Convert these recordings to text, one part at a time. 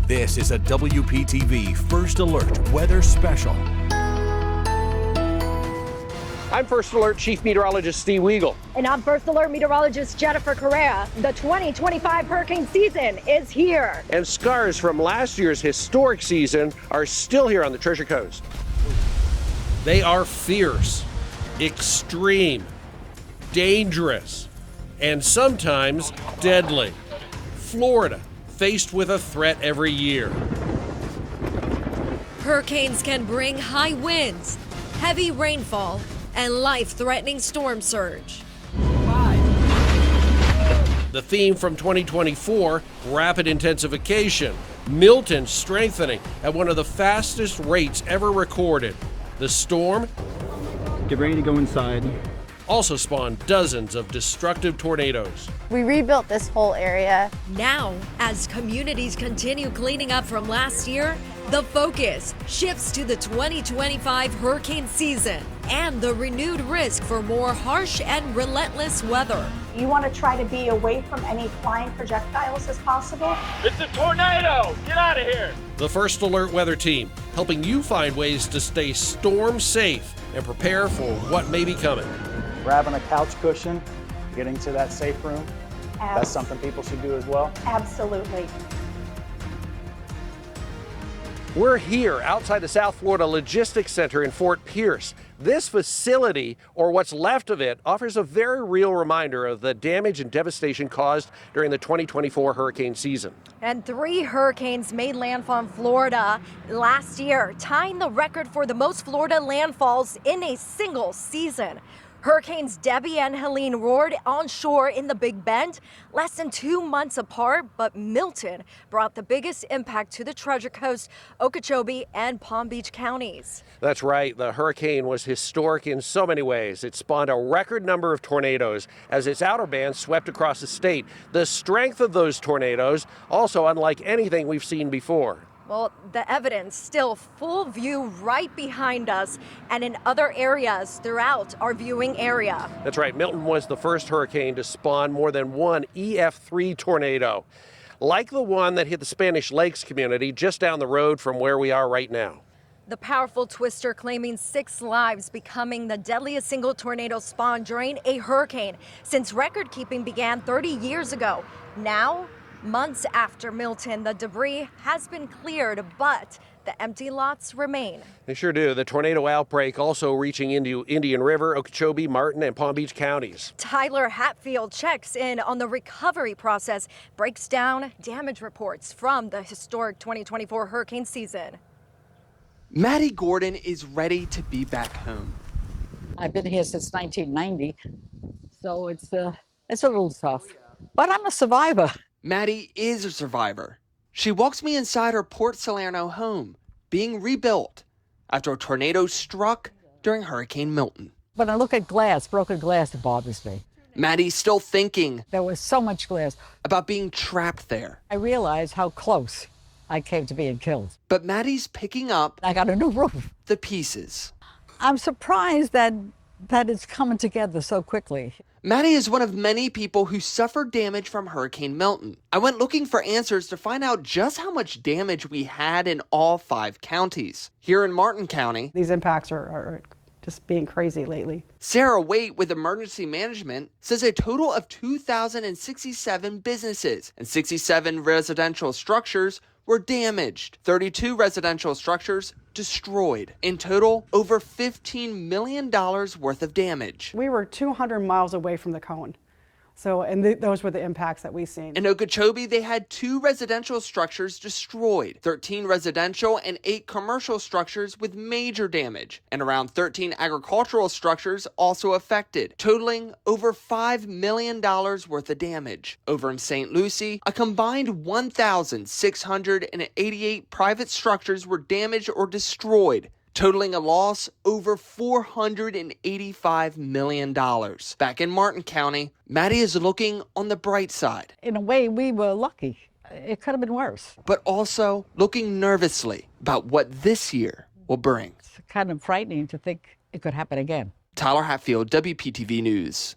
This is a WPTV First Alert Weather Special. I'm First Alert Chief Meteorologist Steve Weigel. And I'm First Alert Meteorologist Jennifer Correa. The 2025 hurricane season is here. And scars from last year's historic season are still here on the Treasure Coast. They are fierce, extreme, dangerous, and sometimes deadly. Florida, faced with a threat every year. Hurricanes can bring high winds, heavy rainfall, and life-threatening storm surge. The theme from 2024, rapid intensification. Milton strengthening at one of the fastest rates ever recorded. The storm get ready to go inside. Also spawned dozens of destructive tornadoes. We rebuilt this whole area. Now, as communities continue cleaning up from last year, the focus shifts to the 2025 hurricane season and the renewed risk for more harsh and relentless weather. You want to try to be away from any flying projectiles as possible. It's a tornado! Get out of here! The First Alert Weather Team, helping you find ways to stay storm safe and prepare for what may be coming. Grabbing a couch cushion, getting to that safe room. That's something people should do as well. Absolutely. We're here outside the South Florida Logistics Center in Fort Pierce. This facility, or what's left of it, offers a very real reminder of the damage and devastation caused during the 2024 hurricane season. And 3 hurricanes made landfall in Florida last year, tying the record for the most Florida landfalls in a single season. Hurricanes Debbie and Helene roared onshore in the Big Bend less than 2 months apart, but Milton brought the biggest impact to the Treasure Coast, Okeechobee, and Palm Beach counties. That's right. The hurricane was historic in so many ways. It spawned a record number of tornadoes as its outer band swept across the state. The strength of those tornadoes also unlike anything we've seen before. Well, the evidence still full view right behind us and in other areas throughout our viewing area. That's right. Milton was the first hurricane to spawn more than one EF3 tornado, like the one that hit the Spanish Lakes community just down the road from where we are right now. The powerful twister claiming 6 lives, becoming the deadliest single tornado spawned during a hurricane since record keeping began 30 years ago. Now, months after Milton, the debris has been cleared, but the empty lots remain. They sure do. The tornado outbreak also reaching into Indian River, Okeechobee, Martin, and Palm Beach counties. Tyler Hatfield checks in on the recovery process, breaks down damage reports from the historic 2024 hurricane season. Maddie Gordon is ready to be back home. I've been here since 1990, so it's a little tough, but I'm a survivor. Maddie is a survivor. She walks me inside her Port Salerno home, being rebuilt after a tornado struck during Hurricane Milton. When I look at glass, broken glass, it bothers me. Maddie's still thinking. There was so much glass. About being trapped there. I realized how close I came to being killed. But Maddie's picking up. I got a new roof. The pieces. I'm surprised that it's coming together so quickly. Maddie is one of many people who suffered damage from Hurricane Milton. I went looking for answers to find out just how much damage we had in all 5 counties. Here in Martin County, these impacts are just being crazy lately. Sarah Waite with Emergency Management says a total of 2,067 businesses and 67 residential structures were damaged. 32 residential structures destroyed. In total, over $15 million worth of damage. We were 200 miles away from the cone. Those were the impacts that we've seen. In Okeechobee, they had 2 residential structures destroyed, 13 residential and 8 commercial structures with major damage, and around 13 agricultural structures also affected, totaling over $5 million worth of damage. Over in St. Lucie, a combined 1,688 private structures were damaged or destroyed, totaling a loss over $485 million. Back in Martin County, Maddie is looking on the bright side. In a way, we were lucky. It could have been worse. But also looking nervously about what this year will bring. It's kind of frightening to think it could happen again. Tyler Hatfield, WPTV News.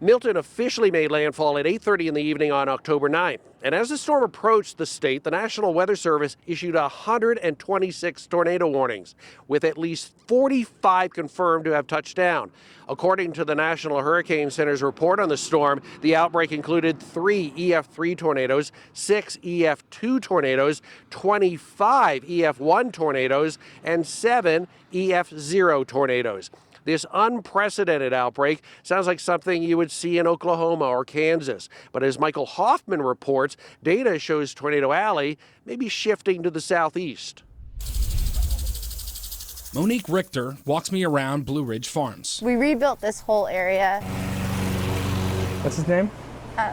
Milton officially made landfall at 8:30 in the evening on October 9th. And as the storm approached the state, the National Weather Service issued 126 tornado warnings, with at least 45 confirmed to have touched down. According to the National Hurricane Center's report on the storm, the outbreak included 3 EF3 tornadoes, 6 EF2 tornadoes, 25 EF1 tornadoes, and 7 EF0 tornadoes. This unprecedented outbreak sounds like something you would see in Oklahoma or Kansas. But as Michael Hoffman reports, data shows Tornado Alley may be shifting to the southeast. Monique Richter walks me around Blue Ridge Farms. We rebuilt this whole area. What's his name?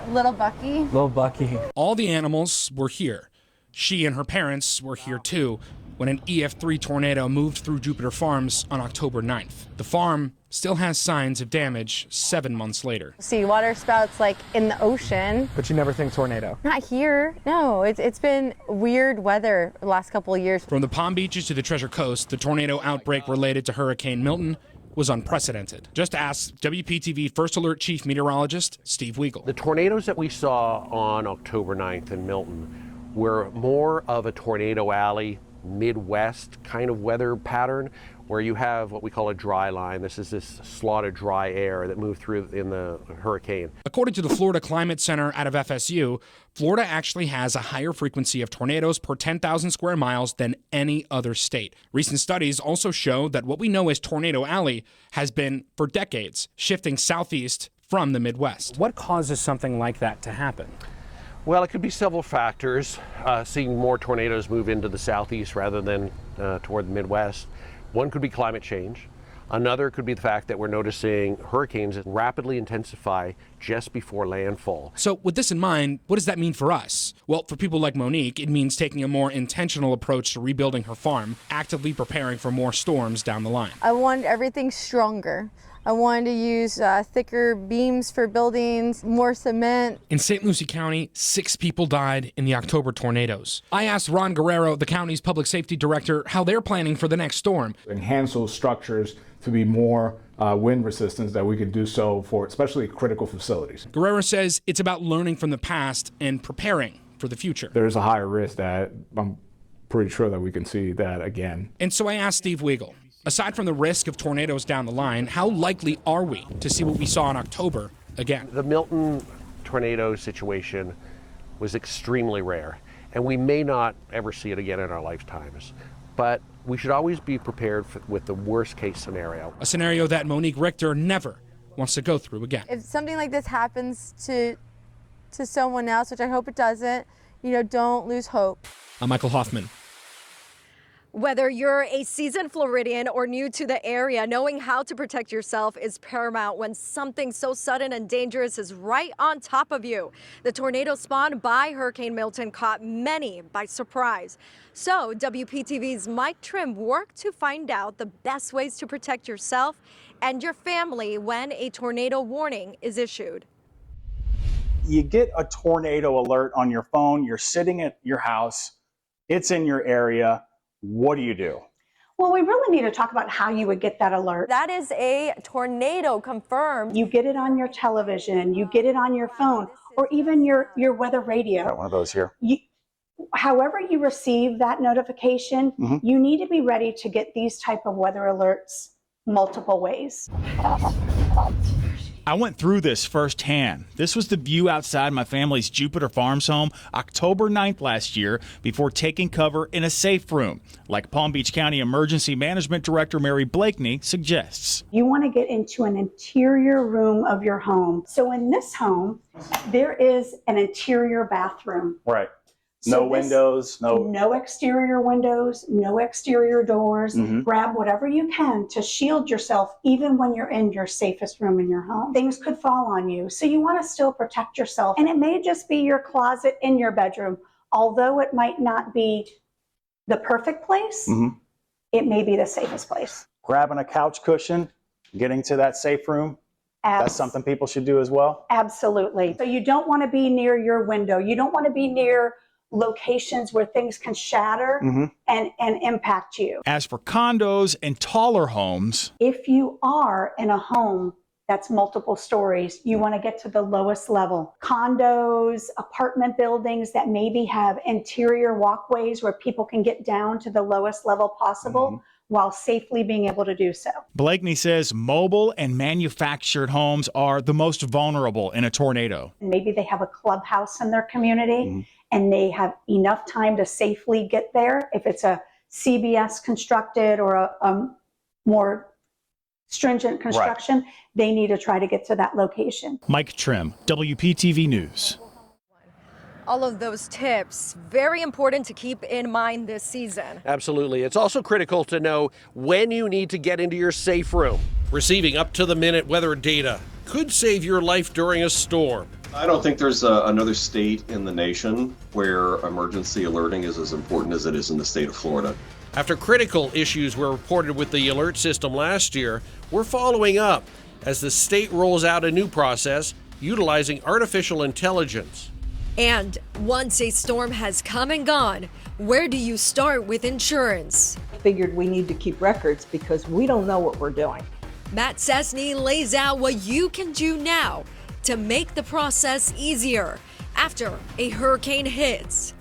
Little Bucky. Little Bucky. All the animals were here. She and her parents were here too when an EF3 tornado moved through Jupiter Farms on October 9th. The farm still has signs of damage 7 months later. See water spouts like in the ocean. But you never think tornado? Not here. No, it's been weird weather the last couple of years. From the Palm Beaches to the Treasure Coast, the tornado outbreak related to Hurricane Milton was unprecedented. Just ask WPTV First Alert Chief Meteorologist Steve Weigel. The tornadoes that we saw on October 9th in Milton were more of a tornado alley Midwest kind of weather pattern, where you have what we call a dry line. This is this slot of dry air that moved through in the hurricane. According to the Florida Climate Center out of FSU, Florida actually has a higher frequency of tornadoes per 10,000 square miles than any other state. Recent studies also show that what we know as Tornado Alley has been, for decades, shifting southeast from the Midwest. What causes something like that to happen? Well, it could be several factors. Seeing more tornadoes move into the southeast rather than toward the Midwest. One could be climate change. Another could be the fact that we're noticing hurricanes rapidly intensify just before landfall. So with this in mind, what does that mean for us? Well, for people like Monique, it means taking a more intentional approach to rebuilding her farm, actively preparing for more storms down the line. I wanted everything stronger. I wanted to use thicker beams for buildings, more cement. In St. Lucie County, 6 people died in the October tornadoes. I asked Ron Guerrero, the county's public safety director, how they're planning for the next storm. Enhance those structures to be more wind resistant, that we can do so for especially critical facilities. Guerrero says it's about learning from the past and preparing for the future. There's a higher risk that I'm pretty sure that we can see that again. And so I asked Steve Weigel, aside from the risk of tornadoes down the line, how likely are we to see what we saw in October again? The Milton tornado situation was extremely rare, and we may not ever see it again in our lifetimes. But we should always be prepared with the worst case scenario. A scenario that Monique Richter never wants to go through again. If something like this happens to someone else, which I hope it doesn't, don't lose hope. I'm Michael Hoffman. Whether you're a seasoned Floridian or new to the area, knowing how to protect yourself is paramount when something so sudden and dangerous is right on top of you. The tornado spawned by Hurricane Milton caught many by surprise. So WPTV's Mike Trim worked to find out the best ways to protect yourself and your family when a tornado warning is issued. You get a tornado alert on your phone, you're sitting at your house, it's in your area. What do? Well, we really need to talk about how you would get that alert. That is a tornado confirmed. You get it on your television, you get it on your phone, or even your weather radio. Got one of those here. However you receive that notification, you need to be ready to get these type of weather alerts multiple ways. I went through this firsthand. This was the view outside my family's Jupiter Farms home October 9th last year before taking cover in a safe room, like Palm Beach County Emergency Management Director Mary Blakeney suggests. You want to get into an interior room of your home. So in this home, there is an interior bathroom. Right. No windows, no exterior windows, no exterior doors. Grab whatever you can to shield yourself even when you're in your safest room in your home. Things could fall on you, so you want to still protect yourself. And it may just be your closet in your bedroom. Although it might not be the perfect place, it may be the safest place. Grabbing a couch cushion, getting to that safe room. That's something people should do as well? Absolutely. So you don't want to be near your window. You don't want to be near locations where things can shatter and impact you. As for condos and taller homes, if you are in a home That's multiple stories. You want to get to the lowest level. Condos, apartment buildings that maybe have interior walkways where people can get down to the lowest level possible while safely being able to do so. Blakeney says mobile and manufactured homes are the most vulnerable in a tornado. Maybe they have a clubhouse in their community and they have enough time to safely get there. If it's a CBS constructed or a more stringent construction, they need to try to get to that location. Mike Trim, WPTV News. All of those tips, very important to keep in mind this season. Absolutely. It's also critical to know when you need to get into your safe room. Receiving up-to-the-minute weather data could save your life during a storm. I don't think there's another state in the nation where emergency alerting is as important as it is in the state of Florida. After critical issues were reported with the alert system last year, we're following up as the state rolls out a new process utilizing artificial intelligence. And once a storm has come and gone, where do you start with insurance? Figured we need to keep records because we don't know what we're doing. Matt Cessny lays out what you can do now to make the process easier after a hurricane hits.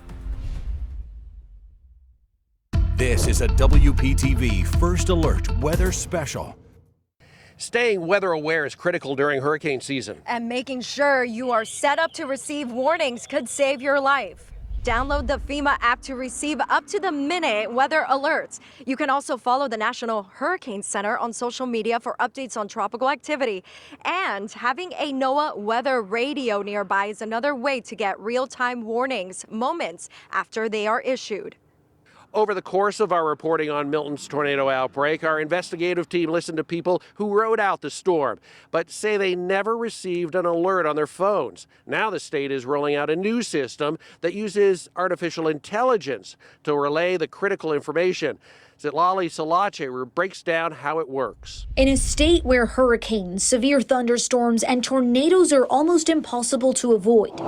This is a WPTV First Alert Weather Special. Staying weather aware is critical during hurricane season. And making sure you are set up to receive warnings could save your life. Download the FEMA app to receive up-to-the-minute weather alerts. You can also follow the National Hurricane Center on social media for updates on tropical activity. And having a NOAA weather radio nearby is another way to get real-time warnings moments after they are issued. Over the course of our reporting on Milton's tornado outbreak, our investigative team listened to people who rode out the storm, but say they never received an alert on their phones. Now the state is rolling out a new system that uses artificial intelligence to relay the critical information. Zitlali Salache breaks down how it works. In a state where hurricanes, severe thunderstorms, and tornadoes are almost impossible to avoid,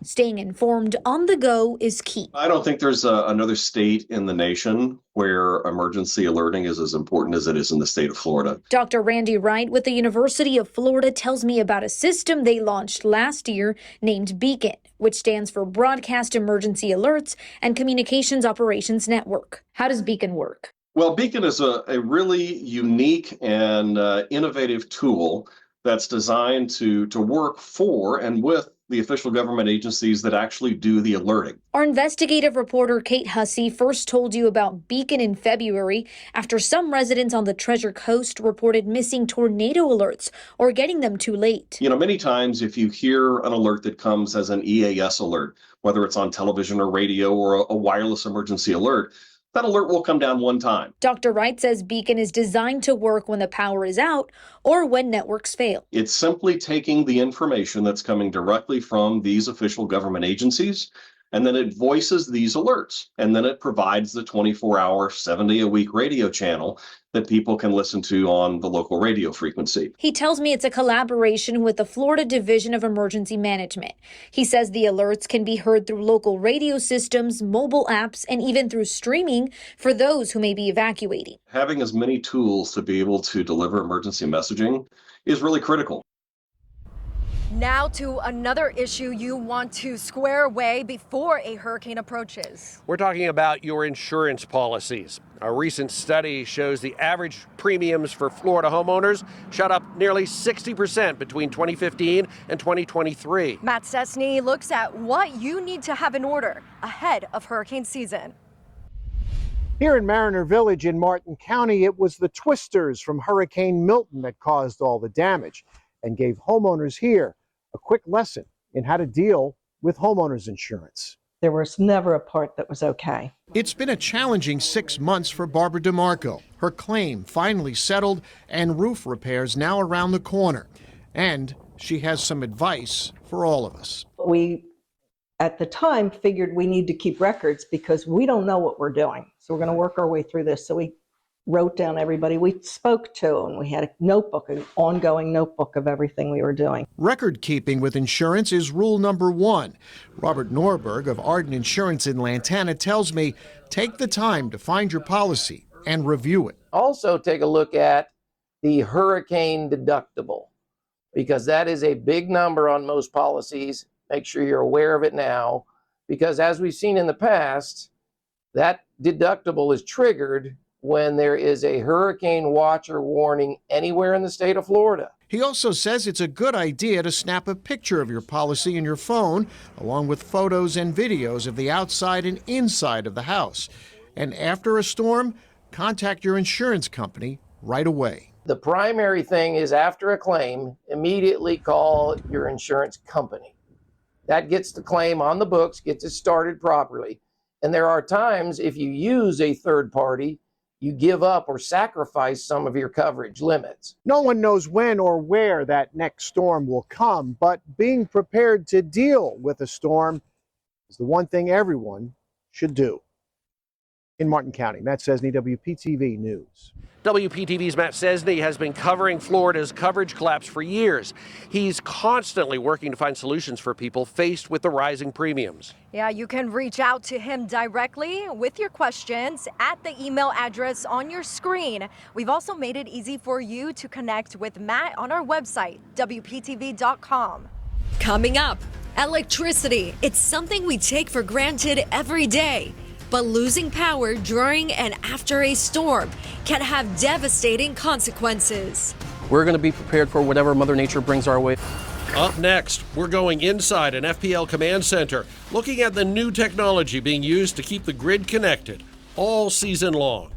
staying informed on the go is key. I don't think there's another state in the nation where emergency alerting is as important as it is in the state of Florida. Dr. Randy Wright with the University of Florida tells me about a system they launched last year named Beacon, which stands for Broadcast Emergency Alerts and Communications Operations Network. How does Beacon work? Well, Beacon is a really unique and innovative tool that's designed to work for and with the official government agencies that actually do the alerting. Our investigative reporter Kate Hussey first told you about Beacon in February after some residents on the Treasure Coast reported missing tornado alerts or getting them too late. You know, many times if you hear an alert that comes as an EAS alert, whether it's on television or radio or a wireless emergency alert, that alert will come down one time. Dr. Wright says Beacon is designed to work when the power is out or when networks fail. It's simply taking the information that's coming directly from these official government agencies, and then it voices these alerts, and then it provides the 24-hour, 7-day-a-week radio channel that people can listen to on the local radio frequency. He tells me it's a collaboration with the Florida Division of Emergency Management. He says the alerts can be heard through local radio systems, mobile apps, and even through streaming for those who may be evacuating. Having as many tools to be able to deliver emergency messaging is really critical. Now to another issue you want to square away before a hurricane approaches. We're talking about your insurance policies. A recent study shows the average premiums for Florida homeowners shot up nearly 60% between 2015 and 2023. Matt Cessny looks at what you need to have in order ahead of hurricane season. Here in Mariner Village in Martin County, it was the twisters from Hurricane Milton that caused all the damage and gave homeowners here a quick lesson in how to deal with homeowners insurance. There was never a part that was okay. It's been a challenging 6 months for Barbara DeMarco. Her claim finally settled and roof repairs now around the corner. And she has some advice for all of us. We, at the time, figured we need to keep records because we don't know what we're doing. So we're going to work our way through this. So we wrote down everybody we spoke to, and we had a notebook, an ongoing notebook of everything we were doing. Record keeping with insurance is rule number 1. Robert Norberg of Arden Insurance in Lantana tells me, take the time to find your policy and review it. Also take a look at the hurricane deductible, because that is a big number on most policies. Make sure you're aware of it now, because as we've seen in the past, that deductible is triggered when there is a hurricane watch or warning anywhere in the state of Florida. He also says it's a good idea to snap a picture of your policy in your phone, along with photos and videos of the outside and inside of the house. And after a storm, contact your insurance company right away. The primary thing is, after a claim, immediately call your insurance company. That gets the claim on the books, gets it started properly. And there are times, if you use a third party, you give up or sacrifice some of your coverage limits. No one knows when or where that next storm will come, but being prepared to deal with a storm is the one thing everyone should do. In Martin County, Matt Cesny, WPTV News. WPTV's Matt Cesny has been covering Florida's coverage collapse for years. He's constantly working to find solutions for people faced with the rising premiums. Yeah, you can reach out to him directly with your questions at the email address on your screen. We've also made it easy for you to connect with Matt on our website, WPTV.com. Coming up, electricity. It's something we take for granted every day. But losing power during and after a storm can have devastating consequences. We're going to be prepared for whatever Mother Nature brings our way. Up next, we're going inside an FPL command center, looking at the new technology being used to keep the grid connected all season long.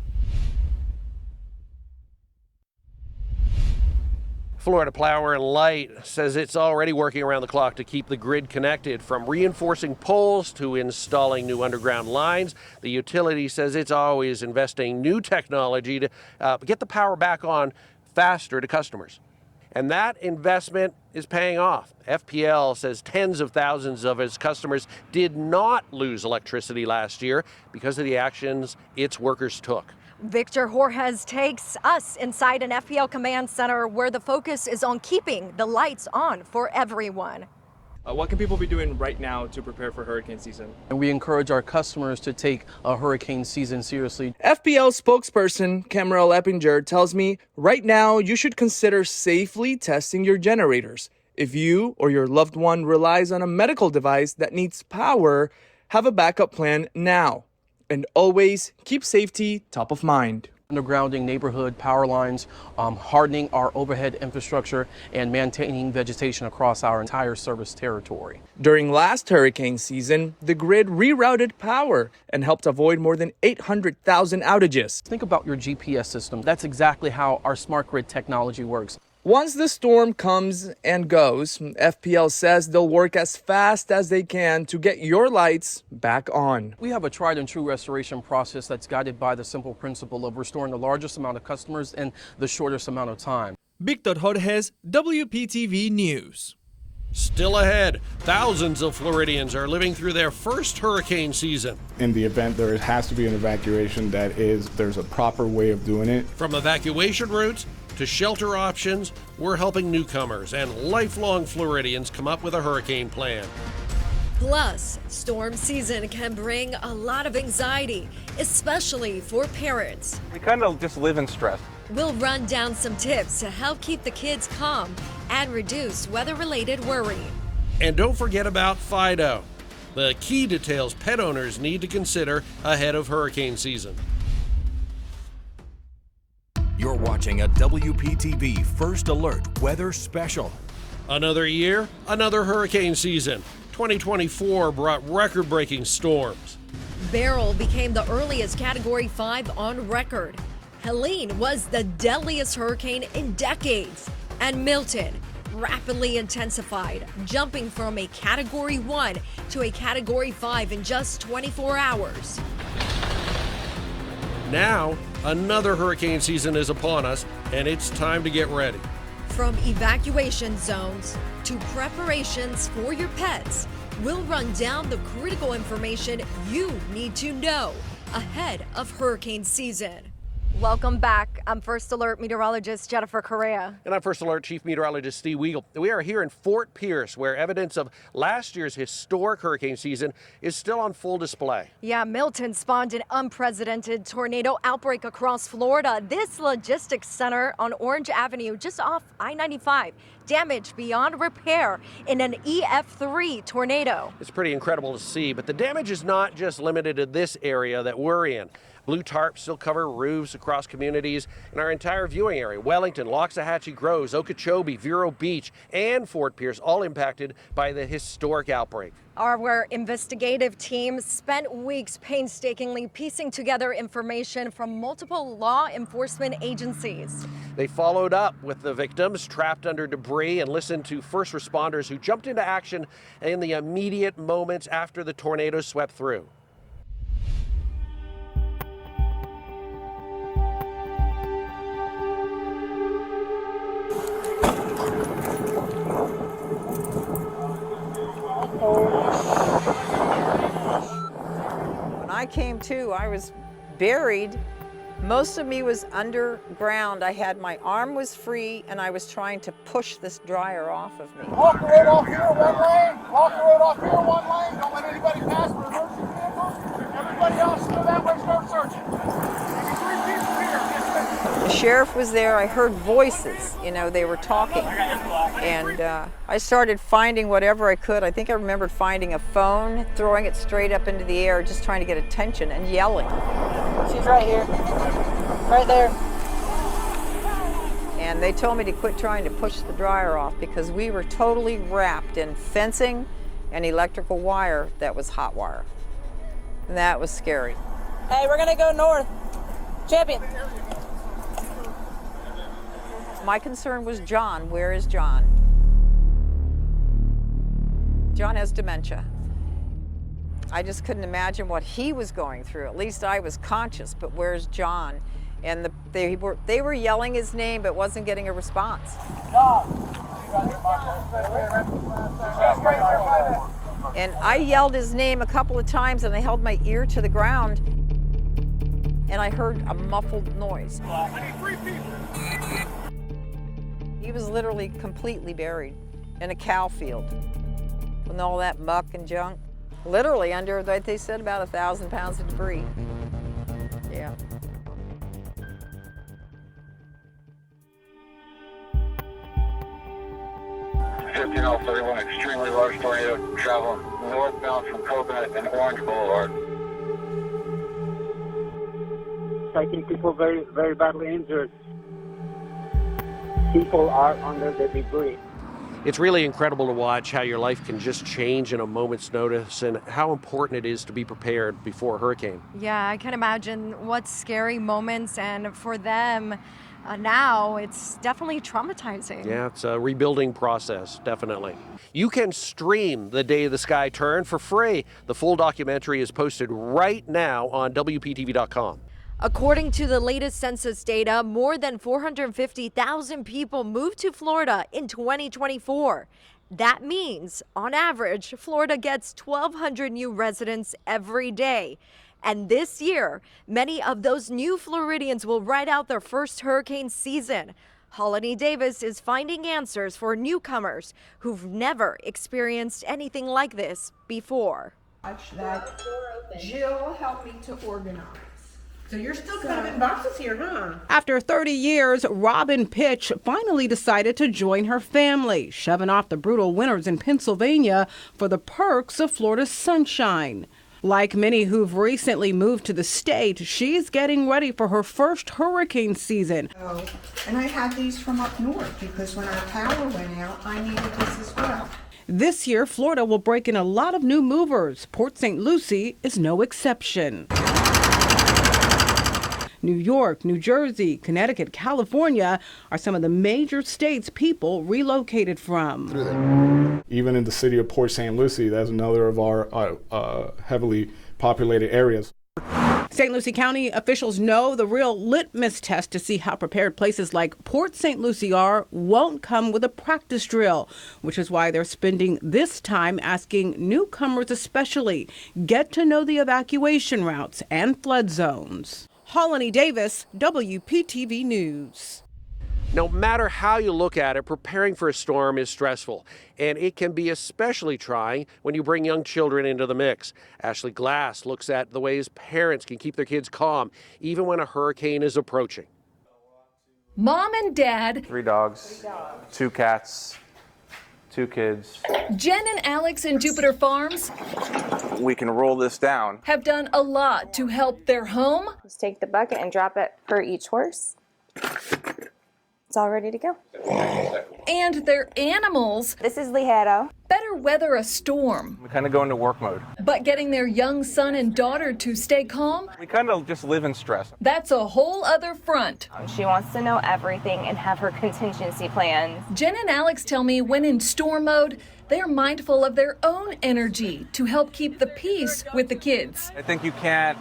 Florida Power and Light says it's already working around the clock to keep the grid connected, from reinforcing poles to installing new underground lines. The utility says it's always investing new technology to get the power back on faster to customers. And that investment is paying off. FPL says tens of thousands of its customers did not lose electricity last year because of the actions its workers took. Victor Jorges takes us inside an FPL command center where the focus is on keeping the lights on for everyone. What can people be doing right now to prepare for hurricane season? And we encourage our customers to take a hurricane season seriously. FPL spokesperson Cameron Eppinger tells me right now you should consider safely testing your generators. If you or your loved one relies on a medical device that needs power, have a backup plan now. And always keep safety top of mind. Undergrounding neighborhood power lines, hardening our overhead infrastructure, and maintaining vegetation across our entire service territory. During last hurricane season, the grid rerouted power and helped avoid more than 800,000 outages. Think about your GPS system. That's exactly how our smart grid technology works. Once the storm comes and goes, FPL says they'll work as fast as they can to get your lights back on. We have a tried and true restoration process that's guided by the simple principle of restoring the largest amount of customers in the shortest amount of time. Victor Jorges, WPTV News. Still ahead, thousands of Floridians are living through their first hurricane season. In the event there has to be an evacuation, there's a proper way of doing it. From evacuation routes to shelter options, we're helping newcomers and lifelong Floridians come up with a hurricane plan. Plus, storm season can bring a lot of anxiety, especially for parents. We kind of just live in stress. We'll run down some tips to help keep the kids calm and reduce weather-related worry. And don't forget about Fido, the key details pet owners need to consider ahead of hurricane season. You're watching a WPTV First Alert Weather Special. Another year, another hurricane season. 2024 brought record-breaking storms. Beryl became the earliest Category 5 on record. Helene was the deadliest hurricane in decades. And Milton rapidly intensified, jumping from a Category 1 to a Category 5 in just 24 hours. Now, another hurricane season is upon us, and it's time to get ready. From evacuation zones to preparations for your pets, we'll run down the critical information you need to know ahead of hurricane season. Welcome back. I'm First Alert meteorologist Jennifer Correa. And I'm First Alert Chief Meteorologist Steve Weagle. We are here in Fort Pierce, where evidence of last year's historic hurricane season is still on full display. Yeah, Milton spawned an unprecedented tornado outbreak across Florida. This logistics center on Orange Avenue, just off I-95, damaged beyond repair in an EF3 tornado. It's pretty incredible to see, but the damage is not just limited to this area that we're in. Blue tarps still cover roofs across communities in our entire viewing area. Wellington, Loxahatchee Groves, Okeechobee, Vero Beach, and Fort Pierce, all impacted by the historic outbreak. Our investigative team spent weeks painstakingly piecing together information from multiple law enforcement agencies. They followed up with the victims trapped under debris and listened to first responders who jumped into action in the immediate moments after the tornado swept through. When I came to, I was buried. Most of me was underground. My arm was free, and I was trying to push this dryer off of me. Walk the road off here, one lane. Walk the road off here, one lane. Don't let anybody pass for emergency vehicles. Everybody else, go that way, start searching. Maybe 3 people here. The sheriff was there. I heard voices, they were talking. And I started finding whatever I could. I think I remembered finding a phone, throwing it straight up into the air, just trying to get attention and yelling. She's right here, right there. And they told me to quit trying to push the dryer off because we were totally wrapped in fencing and electrical wire that was hot wire. And that was scary. Hey, we're gonna go north. Champion. My concern was John. Where is John? John has dementia. I just couldn't imagine what he was going through. At least I was conscious, but where's John? And they were yelling his name, but wasn't getting a response. And I yelled his name a couple of times, and I held my ear to the ground, and I heard a muffled noise. I need 3 people. He was literally completely buried in a cow field with all that muck and junk. Literally under, they said, about 1,000 pounds of debris. Yeah. (1531), extremely large tornado traveling northbound from Coconut and Orange Boulevard. I think people very, very badly injured. People are under the debris. It's really incredible to watch how your life can just change in a moment's notice and how important it is to be prepared before a hurricane. Yeah, I can imagine what scary moments, and for them now it's definitely traumatizing. Yeah, it's a rebuilding process, definitely. You can stream The Day the Sky Turned for free. The full documentary is posted right now on WPTV.com. According to the latest census data, more than 450,000 people moved to Florida in 2024. That means, on average, Florida gets 1,200 new residents every day. And this year, many of those new Floridians will ride out their first hurricane season. Holly Davis is finding answers for newcomers who've never experienced anything like this before. That Jill helped me to organize. So you're still kind of in boxes here, huh? After 30 years, Robin Pitch finally decided to join her family, shoving off the brutal winters in Pennsylvania for the perks of Florida's sunshine. Like many who've recently moved to the state, she's getting ready for her first hurricane season. Oh, and I had these from up north because when our power went out, I needed this as well. This year, Florida will break in a lot of new movers. Port St. Lucie is no exception. New York, New Jersey, Connecticut, California are some of the major states people relocated from. Even in the city of Port St. Lucie, that's another of our heavily populated areas. St. Lucie County officials know the real litmus test to see how prepared places like Port St. Lucie are won't come with a practice drill, which is why they're spending this time asking newcomers especially get to know the evacuation routes and flood zones. Holani Davis, WPTV News. No matter how you look at it, preparing for a storm is stressful, and it can be especially trying when you bring young children into the mix. Ashley Glass looks at the ways parents can keep their kids calm even when a hurricane is approaching. Mom and Dad, 3 dogs, 2 cats, 2 kids. Jen and Alex in Jupiter Farms We can roll this down. have done a lot to help their home. Just take the bucket and drop it for each horse. It's all ready to go. And their animals. This is Ligero. Better weather a storm. We kind of go into work mode. But getting their young son and daughter to stay calm, We kind of just live in stress. that's a whole other front. She wants to know everything and have her contingency plans. Jen and Alex tell me when in storm mode, they're mindful of their own energy to help keep the peace with the kids. I think you can't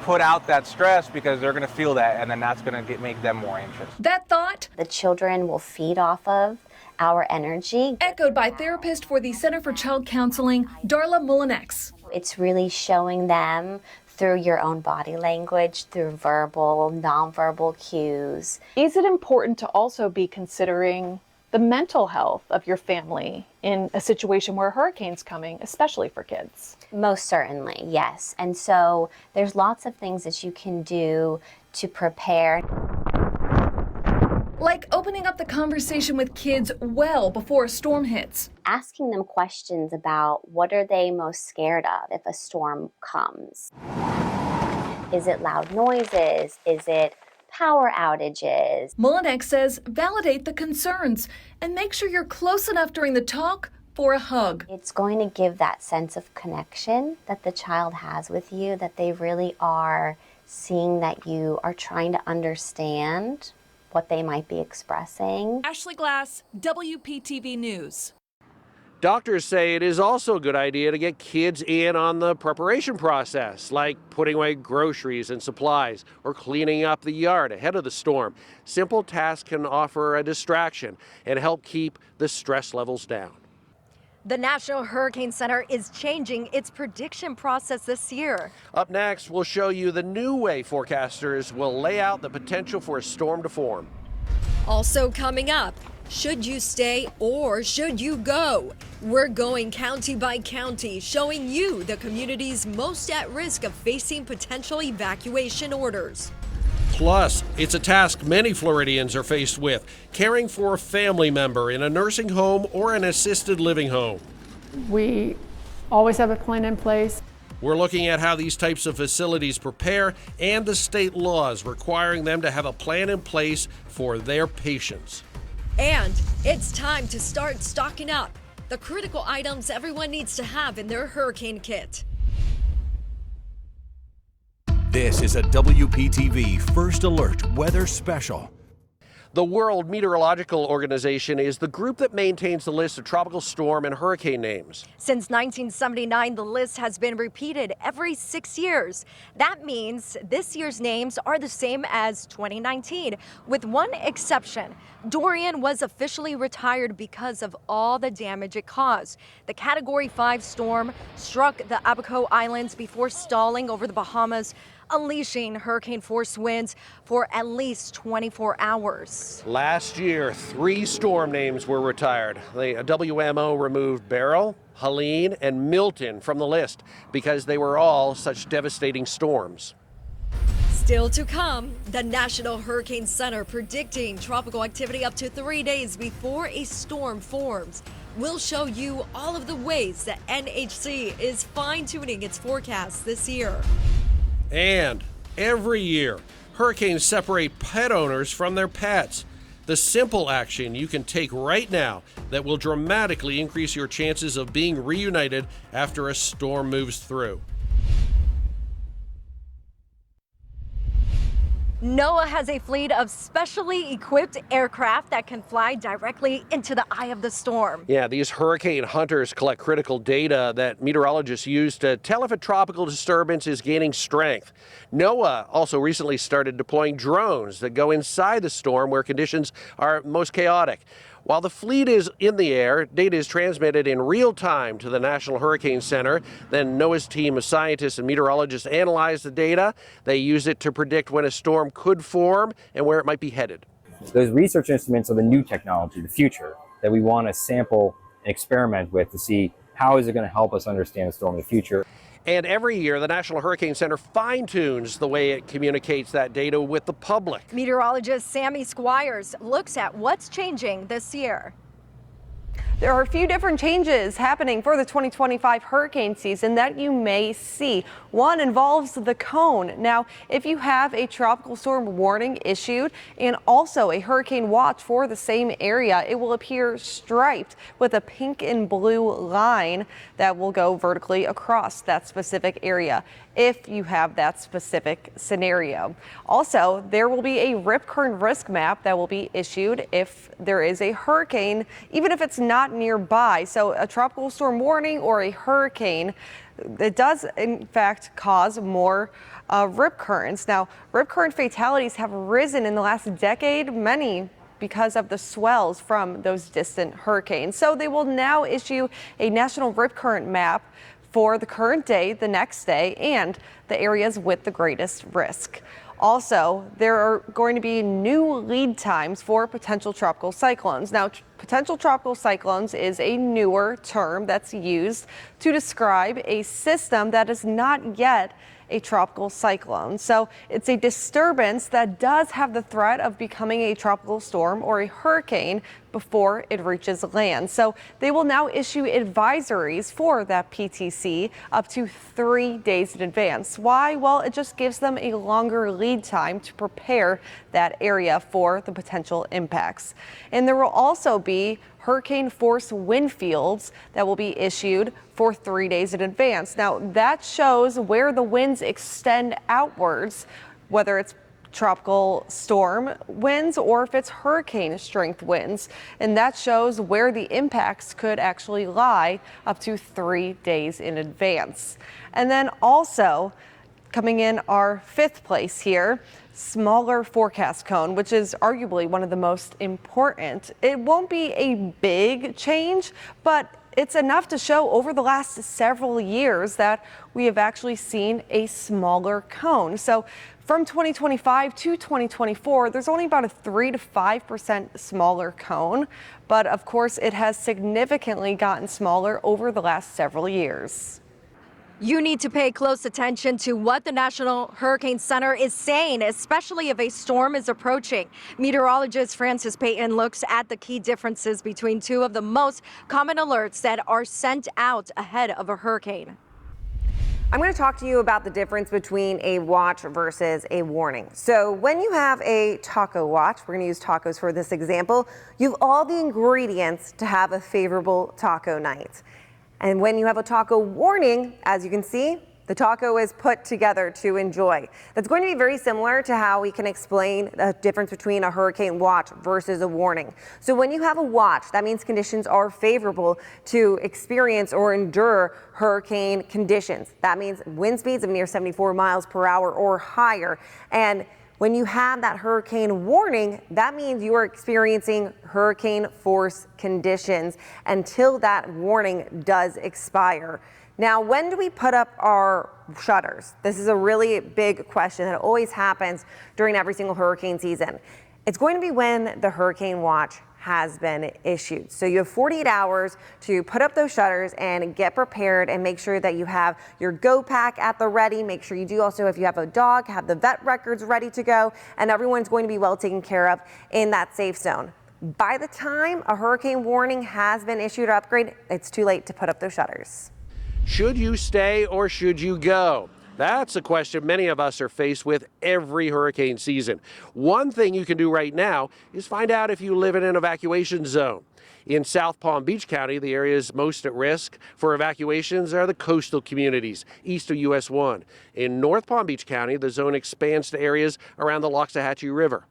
put out that stress because they're going to feel that, and then that's going to make them more anxious. That thought, The children will feed off of our energy. echoed by therapist for the Center for Child Counseling, Darla Mullinex. It's really showing them through your own body language, through verbal, nonverbal cues. Is it important to also be considering the mental health of your family in a situation where a hurricane's coming, especially for kids? Most certainly, yes. And so there's lots of things that you can do to prepare. Like opening up the conversation with kids well before a storm hits. Asking them questions about what are they most scared of if a storm comes. Is it loud noises? Is it power outages? Mullinex says validate the concerns and make sure you're close enough during the talk for a hug. It's going to give that sense of connection that the child has with you, that they really are seeing that you are trying to understand what they might be expressing. Ashley Glass, WPTV News. Doctors say it is also a good idea to get kids in on the preparation process, like putting away groceries and supplies or cleaning up the yard ahead of the storm. Simple tasks can offer a distraction and help keep the stress levels down. The National Hurricane Center is changing its prediction process this year. Up next, we'll show you the new way forecasters will lay out the potential for a storm to form. Also coming up, should you stay or should you go? We're going county by county, showing you the communities most at risk of facing potential evacuation orders. Plus, it's a task many Floridians are faced with, caring for a family member in a nursing home or an assisted living home. We always have a plan in place. We're looking at how these types of facilities prepare and the state laws requiring them to have a plan in place for their patients. And it's time to start stocking up the critical items everyone needs to have in their hurricane kit. This is a WPTV First Alert Weather Special. The World Meteorological Organization is the group that maintains the list of tropical storm and hurricane names. Since 1979, the list has been repeated every 6 years. That means this year's names are the same as 2019, with one exception. Dorian was officially retired because of all the damage it caused. The Category 5 storm struck the Abaco Islands before stalling over the Bahamas, unleashing hurricane-force winds for at least 24 hours. Last year, 3 storm names were retired. The WMO removed Beryl, Helene, and Milton from the list because they were all such devastating storms. Still to come, the National Hurricane Center predicting tropical activity up to 3 days before a storm forms. We'll show you all of the ways that NHC is fine-tuning its forecast this year. And every year, hurricanes separate pet owners from their pets. The simple action you can take right now that will dramatically increase your chances of being reunited after a storm moves through. NOAA has a fleet of specially equipped aircraft that can fly directly into the eye of the storm. Yeah, these hurricane hunters collect critical data that meteorologists use to tell if a tropical disturbance is gaining strength. NOAA also recently started deploying drones that go inside the storm where conditions are most chaotic. While the fleet is in the air, data is transmitted in real time to the National Hurricane Center. Then NOAA's team of scientists and meteorologists analyze the data. They use it to predict when a storm could form and where it might be headed. Those research instruments are the new technology, the future, that we want to sample and experiment with to see how is it going to help us understand a storm in the future. And every year, the National Hurricane Center fine-tunes the way it communicates that data with the public. Meteorologist Sammy Squires looks at what's changing this year. There are a few different changes happening for the 2025 hurricane season that you may see. One involves the cone. Now, if you have a tropical storm warning issued and also a hurricane watch for the same area, it will appear striped with a pink and blue line that will go vertically across that specific area if you have that specific scenario. Also, there will be a rip current risk map that will be issued if there is a hurricane, even if it's not nearby. So a tropical storm warning or a hurricane, it does in fact cause more rip currents. Now, rip current fatalities have risen in the last decade, many because of the swells from those distant hurricanes. So they will now issue a national rip current map for the current day, the next day, and the areas with the greatest risk. Also, there are going to be new lead times for potential tropical cyclones. Now, potential tropical cyclones is a newer term that's used to describe a system that is not yet a tropical cyclone. So it's a disturbance that does have the threat of becoming a tropical storm or a hurricane before it reaches land. So they will now issue advisories for that PTC up to 3 days in advance. Why? Well, it just gives them a longer lead time to prepare that area for the potential impacts. And there will also be hurricane force wind fields that will be issued for 3 days in advance. Now, that shows where the winds extend outwards, whether it's tropical storm winds or if it's hurricane strength winds. And that shows where the impacts could actually lie up to 3 days in advance. And then also coming in our fifth place here, smaller forecast cone, which is arguably one of the most important. It won't be a big change, but it's enough to show over the last several years that we have actually seen a smaller cone. So from 2025 to 2024, there's only about a 3 to 5% smaller cone, but of course it has significantly gotten smaller over the last several years. You need to pay close attention to what the National Hurricane Center is saying, especially if a storm is approaching. Meteorologist Francis Payton looks at the key differences between two of the most common alerts that are sent out ahead of a hurricane. I'm going to talk to you about the difference between a watch versus a warning. So when you have a taco watch, we're going to use tacos for this example, you have all the ingredients to have a favorable taco night. And when you have a taco warning, as you can see, the taco is put together to enjoy. That's going to be very similar to how we can explain the difference between a hurricane watch versus a warning. So when you have a watch, that means conditions are favorable to experience or endure hurricane conditions. That means wind speeds of near 74 miles per hour or higher. And when you have that hurricane warning, that means you are experiencing hurricane force conditions until that warning does expire. Now, when do we put up our shutters? This is a really big question that always happens during every single hurricane season. It's going to be when the hurricane watch has been issued. So you have 48 hours to put up those shutters and get prepared and make sure that you have your go pack at the ready. Make sure you do also, if you have a dog, have the vet records ready to go, and everyone's going to be well taken care of in that safe zone. By the time a hurricane warning has been issued or upgraded, it's too late to put up those shutters. Should you stay or should you go? That's a question many of us are faced with every hurricane season. One thing you can do right now is find out if you live in an evacuation zone. In South Palm Beach County, the areas most at risk for evacuations are the coastal communities east of US 1. In North Palm Beach County, the zone expands to areas around the Loxahatchee River.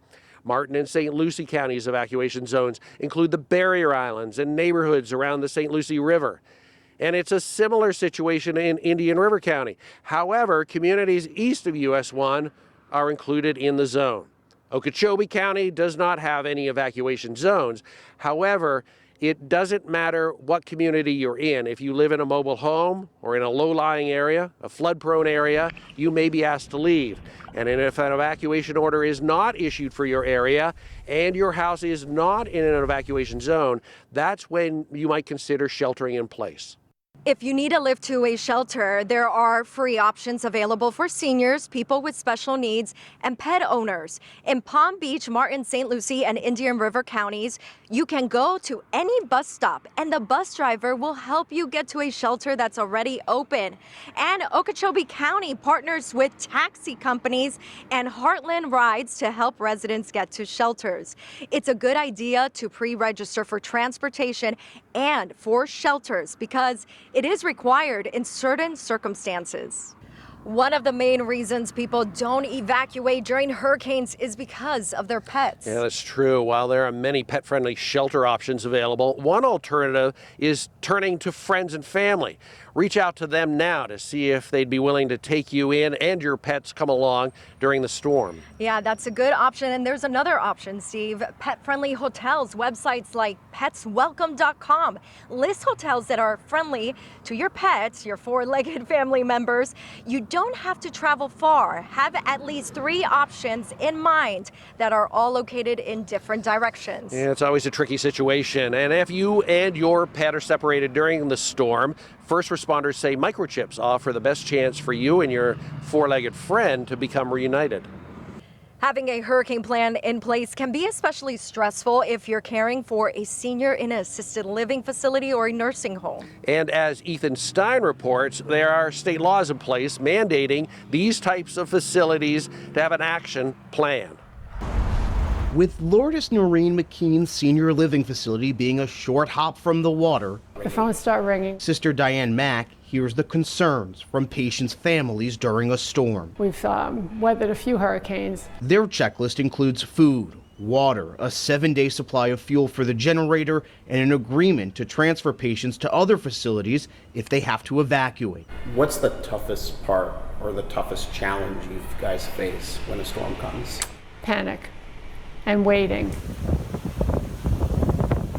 Martin and St. Lucie counties' evacuation zones include the barrier islands and neighborhoods around the St. Lucie River. And it's a similar situation in Indian River County. However, communities east of US 1 are included in the zone. Okeechobee County does not have any evacuation zones. However, it doesn't matter what community you're in. If you live in a mobile home or in a low-lying area, a flood-prone area, you may be asked to leave. And if an evacuation order is not issued for your area and your house is not in an evacuation zone, that's when you might consider sheltering in place. If you need to live to a shelter, there are free options available for seniors, people with special needs, and pet owners. In Palm Beach, Martin, St. Lucie, and Indian River counties, you can go to any bus stop, and the bus driver will help you get to a shelter that's already open. And Okeechobee County partners with taxi companies and Heartland Rides to help residents get to shelters. It's a good idea to pre-register for transportation and for shelters because it is required in certain circumstances. One of the main reasons people don't evacuate during hurricanes is because of their pets. Yeah, that's true. While there are many pet-friendly shelter options available, one alternative is turning to friends and family. Reach out to them now to see if they'd be willing to take you in and your pets come along during the storm. Yeah, that's a good option. And there's another option, Steve. Pet-friendly hotels. Websites like petswelcome.com list hotels that are friendly to your pets, your four-legged family members. You don't have to travel far. Have at least 3 options in mind that are all located in different directions. Yeah, it's always a tricky situation. And if you and your pet are separated during the storm, first responders say microchips offer the best chance for you and your four-legged friend to become reunited. Having a hurricane plan in place can be especially stressful if you're caring for a senior in an assisted living facility or a nursing home. And as Ethan Stein reports, there are state laws in place mandating these types of facilities to have an action plan. With Lourdes Noreen McKean's senior living facility being a short hop from the water, The phones start ringing. Sister Diane Mack hears the concerns from patients' families during a storm. We've weathered a few hurricanes. Their checklist includes food, water, a 7-day supply of fuel for the generator, and an agreement to transfer patients to other facilities if they have to evacuate. What's the toughest part or the toughest challenge you guys face when a storm comes? Panic and waiting.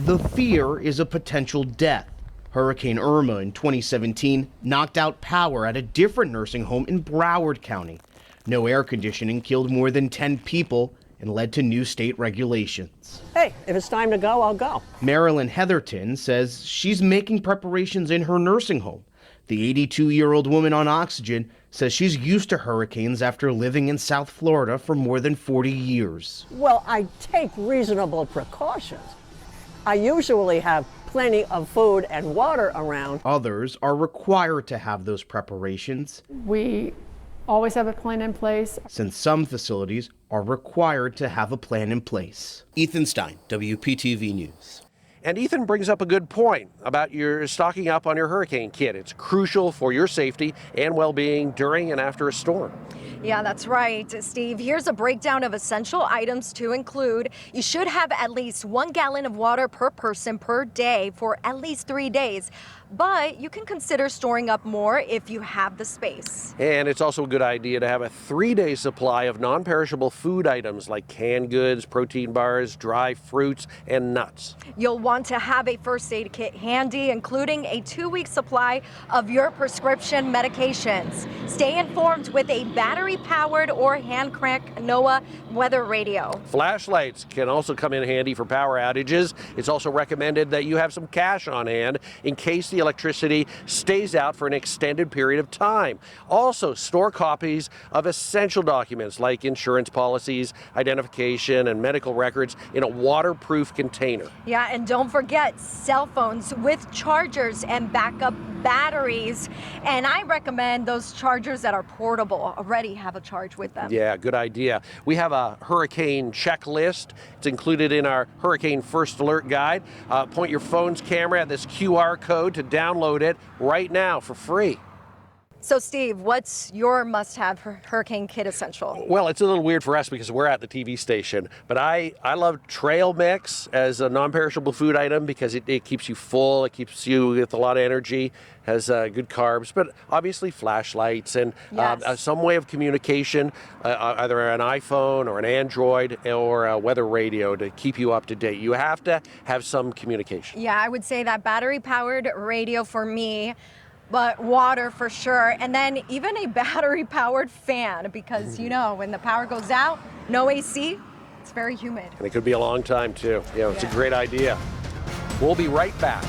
The fear is a potential death. Hurricane Irma in 2017 knocked out power at a different nursing home in Broward County. No air conditioning killed more than 10 people and led to new state regulations. Hey, if it's time to go, I'll go. Marilyn Heatherton says she's making preparations in her nursing home. The 82-year-old woman on oxygen says she's used to hurricanes after living in South Florida for more than 40 years. Well, I take reasonable precautions. I usually have plenty of food and water around. Others are required to have those preparations. We always have a plan in place. Since some facilities are required to have a plan in place. Ethan Stein, WPTV News. And Ethan brings up a good point about your stocking up on your hurricane kit. It's crucial for your safety and well-being during and after a storm. Yeah, that's right, Steve. Here's a breakdown of essential items to include. You should have at least 1 gallon of water per person per day for at least 3 days. But you can consider storing up more if you have the space. And it's also a good idea to have a 3-day supply of non-perishable food items like canned goods, protein bars, dry fruits, and nuts. You'll want to have a first aid kit handy, including a 2-week supply of your prescription medications. Stay informed with a battery-powered or hand-crank NOAA weather radio. Flashlights can also come in handy for power outages. It's also recommended that you have some cash on hand in case the electricity stays out for an extended period of time. Also, store copies of essential documents like insurance policies, identification, and medical records in a waterproof container. Yeah, and don't forget cell phones with chargers and backup batteries. And I recommend those chargers that are portable, already have a charge with them. Yeah, good idea. We have a hurricane checklist. It's included in our Hurricane First Alert guide. Point your phone's camera at this QR code to download it right now for free. So, Steve, what's your must-have hurricane kit essential? Well, it's a little weird for us because we're at the TV station, but I love trail mix as a non-perishable food item because it keeps you full, it keeps you with a lot of energy, has good carbs, but obviously flashlights and some way of communication, either an iPhone or an Android or a weather radio to keep you up to date. You have to have some communication. Yeah, I would say that battery-powered radio for me, but water for sure, and then even a battery-powered fan because, you know, when the power goes out, no AC, it's very humid. And it could be a long time, too. You know, it's a great idea. We'll be right back.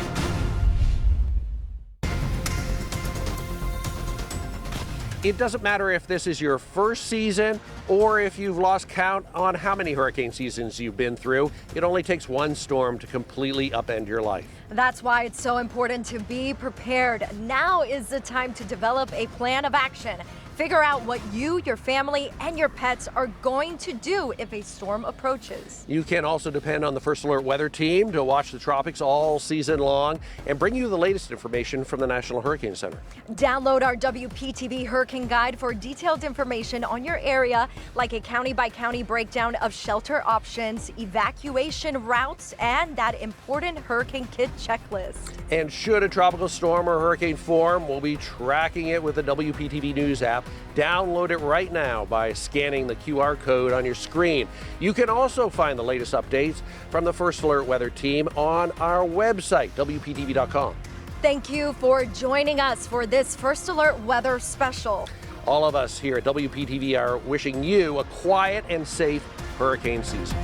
It doesn't matter if this is your first season or if you've lost count on how many hurricane seasons you've been through. It only takes one storm to completely upend your life. That's why it's so important to be prepared. Now is the time to develop a plan of action. Figure out what you, your family, and your pets are going to do if a storm approaches. You can also depend on the First Alert Weather team to watch the tropics all season long and bring you the latest information from the National Hurricane Center. Download our WPTV Hurricane Guide for detailed information on your area, like a county-by-county breakdown of shelter options, evacuation routes, and that important hurricane kit checklist. And should a tropical storm or hurricane form, we'll be tracking it with the WPTV News app. Download it right now by scanning the QR code on your screen. You can also find the latest updates from the First Alert Weather team on our website, WPTV.com. Thank you for joining us for this First Alert Weather special. All of us here at WPTV are wishing you a quiet and safe hurricane season.